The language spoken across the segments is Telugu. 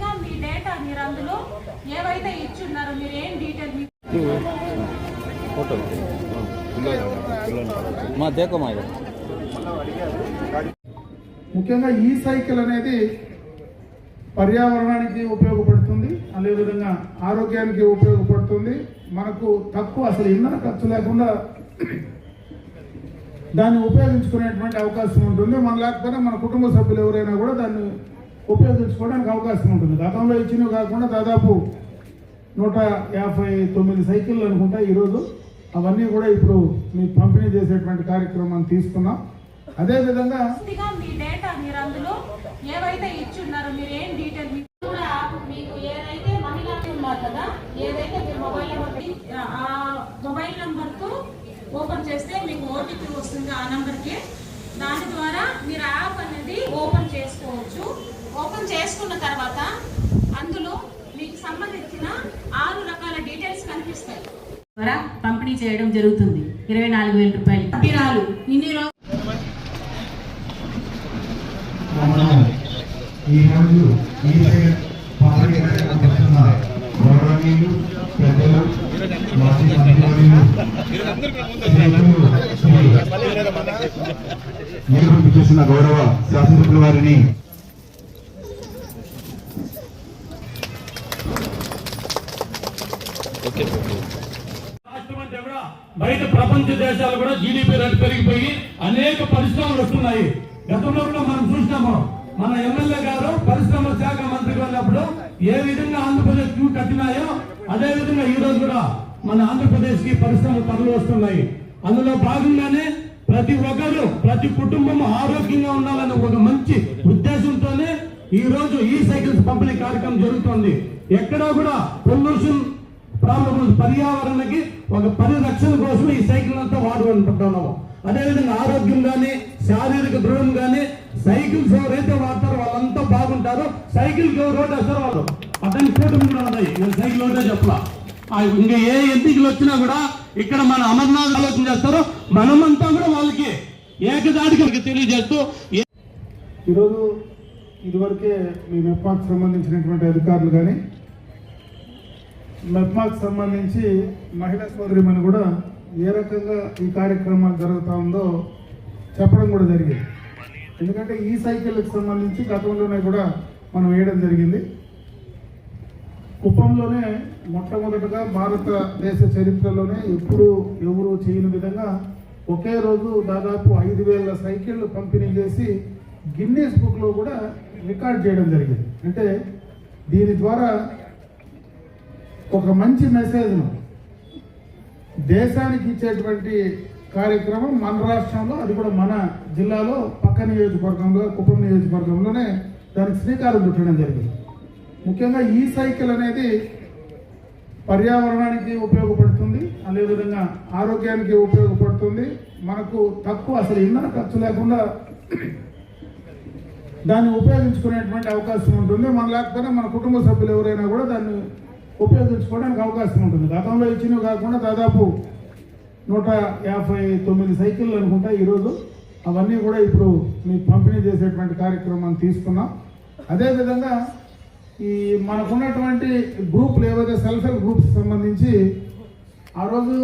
పూర్తిగా మీ డేటా మీరు అందులో ఏవైతే ఇచ్చున్నారో మీరు ఏం డీటెయిల్ ముఖ్యంగా ఈ సైకిల్ అనేది పర్యావరణానికి ఉపయోగపడుతుంది, అదేవిధంగా ఆరోగ్యానికి ఉపయోగపడుతుంది. మనకు తక్కువ అసలు ఇంధన ఖర్చు లేకుండా దాన్ని ఉపయోగించుకునేటువంటి అవకాశం ఉంటుంది. మన లేకపోతే మన కుటుంబ సభ్యులు ఎవరైనా కూడా దాన్ని ఉపయోగించుకోవడానికి అవకాశం ఉంటుంది. గతంలో ఇచ్చినవి కాకుండా దాదాపు 159 సైకిళ్ళు అనుకుంటా ఈరోజు. అవన్నీ కూడా ఇప్పుడు మీకు పంపిణీ చేసేటువంటి కార్యక్రమాన్ని తీసుకున్నాం. అదేవిధంగా మీ డేటా మీరు అందులో ఏవైతే ఇచ్చున్నారో మీరు ఏం డీటెయిల్ మీకు ఏదైతే మహిళా ఉన్నారు కదా, ఏదైతే మీరు మొబైల్ నంబర్తో ఓపెన్ చేస్తే మీకు ఓటీపీ వస్తుంది ఆ నంబర్కి. దాని ద్వారా మీరు యాప్ అనేది ఓపెన్ చేసుకోవచ్చు. ఓపెన్ చేసుకున్న తర్వాత అందులో మీకు సంబంధించిన 6 రకాల డీటెయిల్స్ కనిపిస్తాయి. ద్వారా పంపిణీ చేయడం జరుగుతుంది. 24,000 రూపాయలు అభిరాలు ఇన్ని రోజు. ఈరోజు ఈ గౌరవనీయులు పెద్దలు మాజీ మంత్రులు చేసిన గౌరవ శాసనసభ్యుల వారిని బయట ప్రపంచ దేశాలు కూడా జీడీపీ రేటు పెరిగిపోయి అనేక పరిశ్రమలు వస్తున్నాయి. గతంలో కూడా మనం చూసినాము. మన ఎమ్మెల్యే గారు పరిశ్రమల శాఖ మంత్రిగా ఉన్నప్పుడు ఏ విధంగా ఆంధ్రప్రదేశ్ క్యూ కట్టినాయో అదే విధంగా ఈ రోజు కూడా మన ఆంధ్రప్రదేశ్ కి పరిశ్రమలు తరలి వస్తున్నాయి. అందులో భాగంగానే ప్రతి ఒక్కరు ప్రతి కుటుంబం ఆరోగ్యంగా ఉండాలనే ఒక మంచి ఉద్దేశంతోనే ఈ రోజు ఈ సైకిల్స్ పంపిణీ కార్యక్రమం జరుగుతోంది. ఎక్కడా కూడా పొల్యూషన్ ప్రాబ్లమ్స్ పర్యావరణానికి ఒక పరిరక్షణ కోసం ఈ సైకిల్ అంతా వాడుకుంటున్నాము. అదేవిధంగా ఆరోగ్యం కానీ శారీరక దృఢం కానీ సైకిల్స్ ఎవరైతే వాడతారో వాళ్ళంతా బాగుంటారు. సైకిల్కి ఎవరు రోడ్ వేస్తారో వాళ్ళు అతని కూటమి కూడా ఉన్నాయి. సైకిల్ ఒకటే చెప్పలా. ఇంకా ఏ ఎంపికలు వచ్చినా కూడా ఇక్కడ మన అమర్నాథ్ ఆలోచన చేస్తారో మనమంతా కూడా వాళ్ళకి ఏకదాటికి తెలియజేస్తూ ఈరోజు ఇదివరకే మీ మెప్మాకు సంబంధించినటువంటి అధికారులు కానీ మెప్మాకు సంబంధించి మహిళా సోదరిమని కూడా ఏ రకంగా ఈ కార్యక్రమాలు జరుగుతూ ఉందో చెప్పడం కూడా జరిగింది. ఎందుకంటే ఈ సైకిళ్ళకి సంబంధించి గతంలోనే కూడా మనం వేయడం జరిగింది. కుప్పంలోనే మొట్టమొదటిగా భారతదేశ చరిత్రలోనే ఎప్పుడు ఎవరు చేయని విధంగా ఒకే రోజు దాదాపు 5,000 సైకిళ్ళు పంపిణీ చేసి గిన్నీస్ బుక్లో కూడా రికార్డ్ చేయడం జరిగింది. అంటే దీని ద్వారా ఒక మంచి మెసేజ్ను దేశానికి ఇచ్చేటువంటి కార్యక్రమం మన రాష్ట్రంలో, అది కూడా మన జిల్లాలో పక్క నియోజకవర్గంలో కుప్పం నియోజకవర్గంలోనే దానికి శ్రీకారం చుట్టడం జరిగింది. ముఖ్యంగా ఈ సైకిల్ అనేది పర్యావరణానికి ఉపయోగపడుతుంది, అదేవిధంగా ఆరోగ్యానికి ఉపయోగపడుతుంది. మనకు తక్కువ అసలు ఇంధన ఖర్చు లేకుండా దాన్ని ఉపయోగించుకునేటువంటి అవకాశం ఉంటుంది. మన లేకపోతే మన కుటుంబ సభ్యులు ఎవరైనా కూడా దాన్ని ఉపయోగించుకోవడానికి అవకాశం ఉంటుంది. గతంలో ఇచ్చినవి కాకుండా దాదాపు 159 సైకిళ్ళు అనుకుంటా ఈరోజు. అవన్నీ కూడా ఇప్పుడు మీకు పంపిణీ చేసేటువంటి కార్యక్రమాన్ని తీసుకున్నాం. అదేవిధంగా ఈ మనకున్నటువంటి గ్రూపులు ఏవైతే సెల్ఫ్ హెల్ప్ గ్రూప్స్ సంబంధించి ఆ రోజు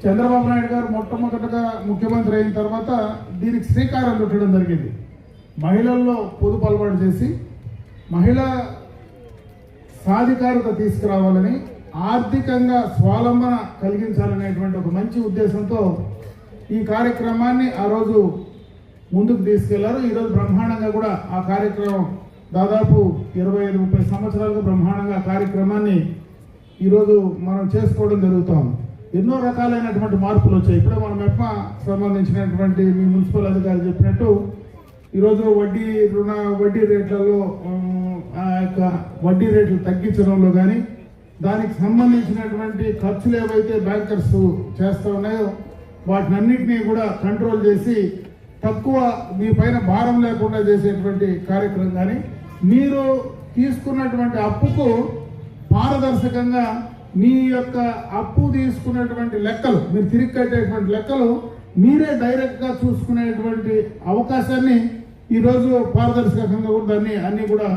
చంద్రబాబు నాయుడు గారు మొట్టమొదటగా ముఖ్యమంత్రి అయిన తర్వాత దీనికి శ్రీకారం చుట్టడం జరిగింది. మహిళల్లో పొదుపు అలవాటు చేసి మహిళా సాధికారత తీసుకురావాలని, ఆర్థికంగా స్వావలంబన కలిగించాలనేటువంటి ఒక మంచి ఉద్దేశంతో ఈ కార్యక్రమాన్ని ఆ రోజు ముందుకు తీసుకెళ్లారు. ఈరోజు బ్రహ్మాండంగా కూడా ఆ కార్యక్రమం దాదాపు 25-30 సంవత్సరాలుగా బ్రహ్మాండంగా కార్యక్రమాన్ని ఈరోజు మనం చేసుకోవడం జరుగుతాం. ఎన్నో రకాలైనటువంటి మార్పులు వచ్చాయి. ఇప్పుడే మన మెప్మా సంబంధించినటువంటి మీ మున్సిపల్ అధికారులు చెప్పినట్టు ఈరోజు వడ్డీ రేట్లలో ఆ యొక్క వడ్డీ రేట్లు తగ్గించడంలో కానీ దానికి సంబంధించినటువంటి ఖర్చులు ఏవైతే బ్యాంకర్స్ చేస్తూ ఉన్నాయో వాటినన్నింటినీ కూడా కంట్రోల్ చేసి తక్కువ మీ పైన భారం లేకుండా చేసేటువంటి కార్యక్రమం కానీ, మీరు తీసుకున్నటువంటి అప్పుకు పారదర్శకంగా మీ యొక్క అప్పు తీసుకున్నటువంటి లెక్కలు, మీరు తిరిగి కట్టేటువంటి లెక్కలు మీరే డైరెక్ట్గా చూసుకునేటువంటి అవకాశాన్ని ఈరోజు పారదర్శకంగా కూడా దాన్ని అన్నీ కూడా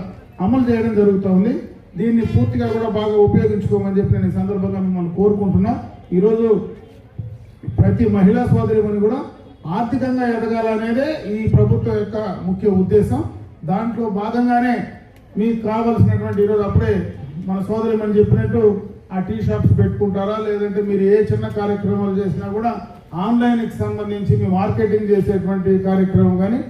అమలు చేయడం జరుగుతూ ఉంది. దీన్ని పూర్తిగా కూడా బాగా ఉపయోగించుకోమని చెప్పి నేను ఈ సందర్భంగా మిమ్మల్ని కోరుకుంటున్నా. ఈరోజు ప్రతి మహిళా సోదరిమణి కూడా ఆర్థికంగా ఎదగాలనేదే ఈ ప్రభుత్వం యొక్క ముఖ్య ఉద్దేశం. దాంట్లో భాగంగానే మీకు కావలసినటువంటి ఈరోజు అప్పుడే మన సోదరిమణి చెప్పినట్టు ఆ టీ షాప్స్ పెట్టుకుంటారా, లేదంటే మీరు ఏ చిన్న కార్యక్రమాలు చేసినా కూడా ఆన్లైన్కి సంబంధించి మీ మార్కెటింగ్ చేసేటువంటి కార్యక్రమం కానీ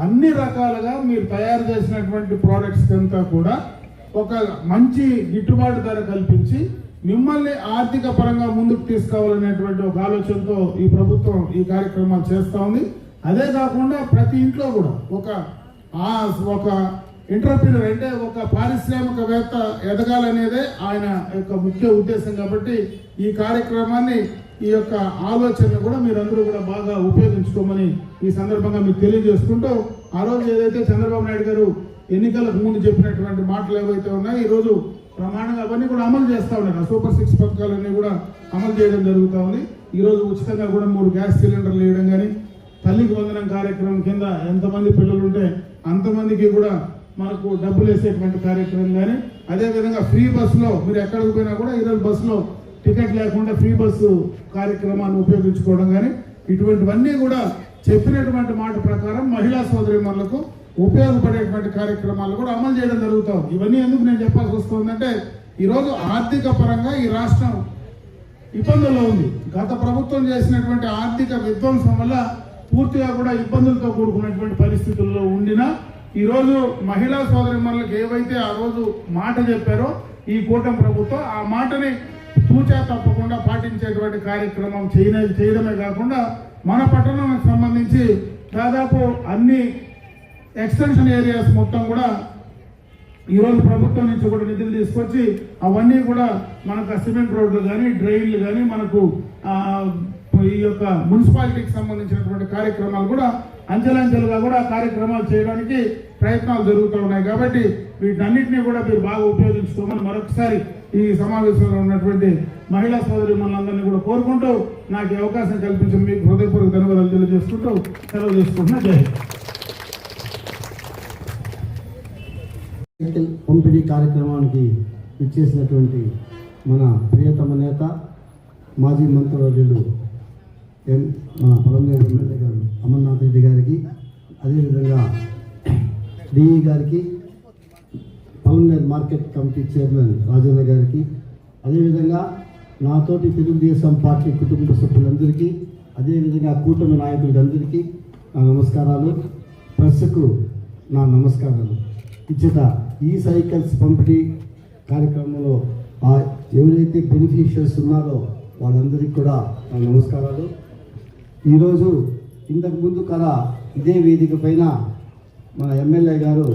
అన్ని రకాలుగా మీరు తయారు చేసినటువంటి ప్రోడక్ట్స్ అంతా కూడా ఒక మంచి గిట్టుబాటు ధర కల్పించి మిమ్మల్ని ఆర్థిక పరంగా ముందుకు తీసుకోవాలనేటువంటి ఒక ఆలోచనతో ఈ ప్రభుత్వం ఈ కార్యక్రమాలు చేస్తూ ఉంది. అదే కాకుండా ప్రతి ఇంట్లో కూడా ఒక ఎంటర్‌ప్రెన్యూర్ అంటే ఒక పారిశ్రామికవేత్త ఎదగాలనేదే ఆయన యొక్క ముఖ్య ఉద్దేశం. కాబట్టి ఈ కార్యక్రమాన్ని ఈ యొక్క ఆలోచన కూడా మీరందరూ కూడా బాగా ఉపయోగించుకోమని ఈ సందర్భంగా మీకు తెలియజేసుకుంటూ, ఆ రోజు ఏదైతే చంద్రబాబు నాయుడు గారు ఎన్నికలకు ముందు చెప్పినటువంటి మాటలు ఏవైతే ఉన్నాయో ఈరోజు ప్రమాణంగా అవన్నీ కూడా అమలు చేస్తూ ఉన్నారు. సూపర్ 6 పథకాలన్నీ కూడా అమలు చేయడం జరుగుతూ ఉంది. ఈరోజు ఉచితంగా కూడా 3 గ్యాస్ సిలిండర్లు వేయడం కానీ, తల్లికి వందనం కార్యక్రమం కింద ఎంతమంది పిల్లలు ఉంటే అంతమందికి కూడా మనకు డబ్బులు వేసేటువంటి కార్యక్రమం కానీ, అదేవిధంగా ఫ్రీ బస్సులో మీరు ఎక్కడికి పోయినా కూడా ఈరోజు బస్సులో టికెట్ లేకుండా ఫ్రీ బస్సు కార్యక్రమాన్ని ఉపయోగించుకోవడం కానీ, ఇటువంటివన్నీ కూడా చెప్పినటువంటి మాట ప్రకారం మహిళా సోదరిమణులకు ఉపయోగపడేటువంటి కార్యక్రమాలు కూడా అమలు చేయడం జరుగుతాం. ఇవన్నీ ఎందుకు నేను చెప్పాల్సి వస్తుందంటే ఈరోజు ఆర్థిక పరంగా ఈ రాష్ట్రం ఇబ్బందుల్లో ఉంది. గత ప్రభుత్వం చేసినటువంటి ఆర్థిక విధ్వంసం వల్ల పూర్తిగా కూడా ఇబ్బందులతో కూడుకున్నటువంటి పరిస్థితుల్లో ఉండినా ఈరోజు మహిళా సోదరిమణులకు ఏవైతే ఆ రోజు మాట చెప్పారో ఈ కూటమి ప్రభుత్వం ఆ మాటని తూచా తప్పకుండా పాటించేటువంటి కార్యక్రమం చేయడమే కాకుండా మన పట్టణానికి సంబంధించి దాదాపు అన్ని ఎక్స్టెన్షన్ ఏరియాస్ మొత్తం కూడా ఈరోజు ప్రభుత్వం నుంచి కూడా నిధులు తీసుకొచ్చి అవన్నీ కూడా మనకు సిమెంట్ రోడ్లు కానీ డ్రైన్లు కానీ మనకు ఈ యొక్క మున్సిపాలిటీకి సంబంధించినటువంటి కార్యక్రమాలు కూడా అంచెలంచెలుగా కూడా కార్యక్రమాలు చేయడానికి ప్రయత్నాలు జరుగుతూ ఉన్నాయి. కాబట్టి వీటన్నిటినీ కూడా మీరు బాగా ఉపయోగించుకోమని మరొకసారి ఈ సమావేశంలో ఉన్నటువంటి మహిళా సోదరి మనందరినీ కూడా కోరుకుంటూ నాకు ఈ అవకాశం కల్పించిన మీకు హృదయపూర్వక ధన్యవాదాలు తెలియజేసుకుంటూ సెలవు చేసుకుంటున్నా. జై హింద్. పంపిణీ కార్యక్రమానికి ఇచ్చేసినటువంటి మన ప్రియతమ నేత మాజీ మంత్రివర్యులు మన పొలంనేరు ఎమ్మెల్యే గారు అమర్నాథ్ రెడ్డి గారికి, అదేవిధంగా డిఈ గారికి, Polamneru market committee chairman Rajendra గారికి, అదేవిధంగా నాతోటి తెలుగుదేశం పార్టీ కుటుంబ సభ్యులందరికీ, అదేవిధంగా కూటమి నాయకులందరికీ నా నమస్కారాలు. ప్రెస్కు నా నమస్కారాలు. ఇచ్చట ఈ సైకిల్స్ పంపిణీ కార్యక్రమంలో ఎవరైతే బెనిఫిషియర్స్ ఉన్నారో వాళ్ళందరికీ కూడా నా నమస్కారాలు. ఈరోజు ఇంతకు ముందు కల ఇదే వేదిక పైన మన ఎమ్మెల్యే గారు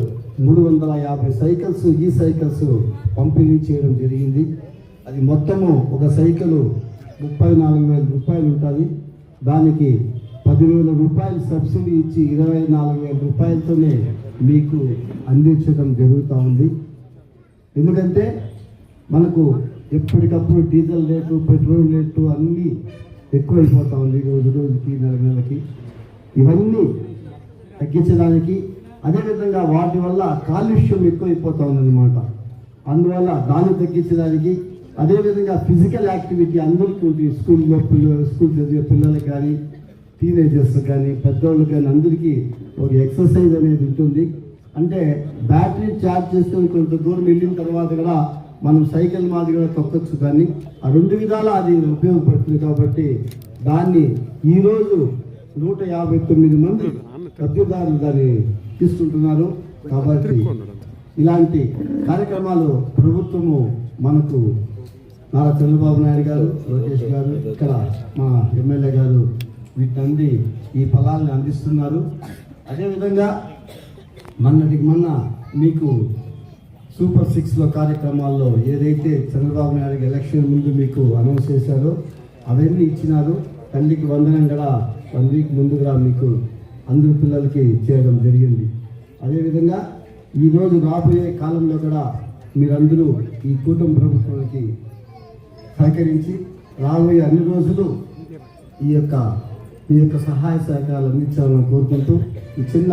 350 సైకిల్స్ ఈ సైకిల్స్ పంపిణీ చేయడం జరిగింది. అది మొత్తము ఒక సైకిల్ 34,000 రూపాయలు ఉంటుంది. దానికి 10,000 రూపాయలు సబ్సిడీ ఇచ్చి 24,000 రూపాయలతోనే మీకు అందించడం జరుగుతూ ఉంది. ఎందుకంటే మనకు ఎప్పటికప్పుడు డీజిల్ రేటు, పెట్రోల్ రేటు అన్నీ ఎక్కువైపోతూ ఉంది రోజుకి, నెలకి. ఇవన్నీ తగ్గించడానికి, అదేవిధంగా వాటి వల్ల కాలుష్యం ఎక్కువైపోతూ ఉందన్నమాట. అందువల్ల దాన్ని తగ్గించడానికి, అదేవిధంగా ఫిజికల్ యాక్టివిటీ అందరికీ ఉంటుంది. స్కూల్ చదివే పిల్లలకు కానీ, టీనేజర్స్ కానీ, పెద్దవాళ్ళకి కానీ అందరికీ ఒక ఎక్సర్సైజ్ అనేది ఉంటుంది. అంటే బ్యాటరీ ఛార్జ్ చేసుకొని కొంత దూరం వెళ్ళిన తర్వాత కూడా మనం సైకిల్ మాదిరిగా తొక్కచ్చు. కానీ ఆ 2 విధాలా అది ఉపయోగపడుతుంది. కాబట్టి దాన్ని ఈరోజు 159 మంది లబ్ధిదారులు దాన్ని తీసుకుంటున్నారు. కాబట్టి ఇలాంటి కార్యక్రమాలు ప్రభుత్వము మనకు నారా చంద్రబాబు నాయుడు గారు, లోకేష్ గారు, ఇక్కడ మా ఎమ్మెల్యే గారు వీటన్ని ఈ ఫలాలను అందిస్తున్నారు. అదేవిధంగా మొన్న మీకు సూపర్ 6లో కార్యక్రమాల్లో ఏదైతే చంద్రబాబు నాయుడు ఎలక్షన్ ముందు మీకు అనౌన్స్ చేశారో అవన్నీ ఇచ్చినారు. తల్లికి వందనం కూడా 1 వీక్ ముందు కూడా మీకు అందరి పిల్లలకి చేయడం జరిగింది. అదేవిధంగా ఈరోజు రాబోయే కాలంలో కూడా మీరందరూ ఈ కూటమి ప్రభుత్వానికి సహకరించి రాబోయే అన్ని రోజులు ఈ యొక్క సహాయ సహకారాలు అందించాలని కోరుకుంటూ ఈ చిన్న